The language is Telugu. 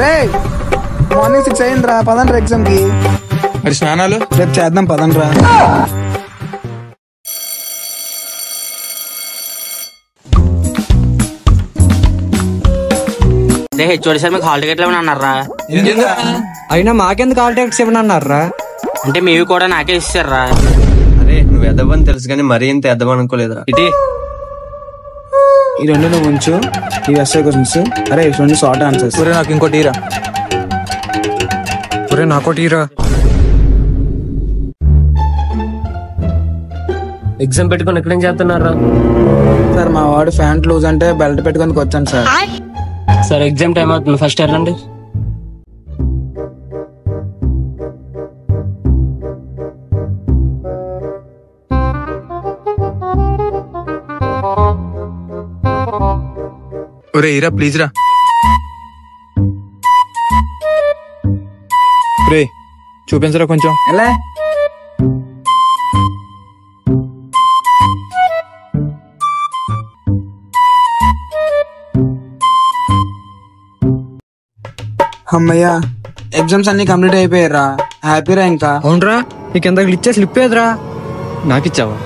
రే మార్నింగ్ 6 అయిందిరా, పదండ్రా ఎగ్జామ్ కి. మరి స్నానాలు రేపు చేద్దాం, పదండ్రా. హెచ్ఓడి సార్ మీకు హాల్ టికెట్లు ఏమన్నా అన్నారా? అయినా మాకెందుకు హాల్ టికెట్స్ ఇవ్వని అన్నారా? అంటే మీవి కూడా నాకే ఇస్తారా? అరే నువ్వు ఎదవని తెలుసు కానీ మరీ ఇంత ఎదవనుకోలేదురా. ఇటీ ఈ రెండు నువ్వు ఉంచు, ఈ ఎస్ఐ క్వశ్చన్స్. అరే రెండు షార్ట్ ఆన్సర్స్. ఒరే నాకు ఇంకోటి ఇరా. ఒరే నాకోటి ఇరా. ఎగ్జామ్ పెట్టుకుని ఎక్కడేం చేస్తున్నారా? సార్ మా వాడు ఫ్యాంట్ లూజ్ అంటే బెల్ట్ పెట్టుకొని వచ్చాను సార్. సార్ ఎగ్జామ్ టైం అవుతుంది, ఫస్ట్ వెళ్ళండి. ఒరే ఇరా ప్లీజ్ రా. రే చూపించరా కొంచెం. ఎలా అమ్మయ్యా, ఎగ్జామ్స్ అన్ని కంప్లీట్ అయిపోయారా? హ్యాపీరా ఇంకా? అవునరా, నీకు ఎంత ఇచ్చే స్లిప్ ఏదిరా? నాకు ఇచ్చావా?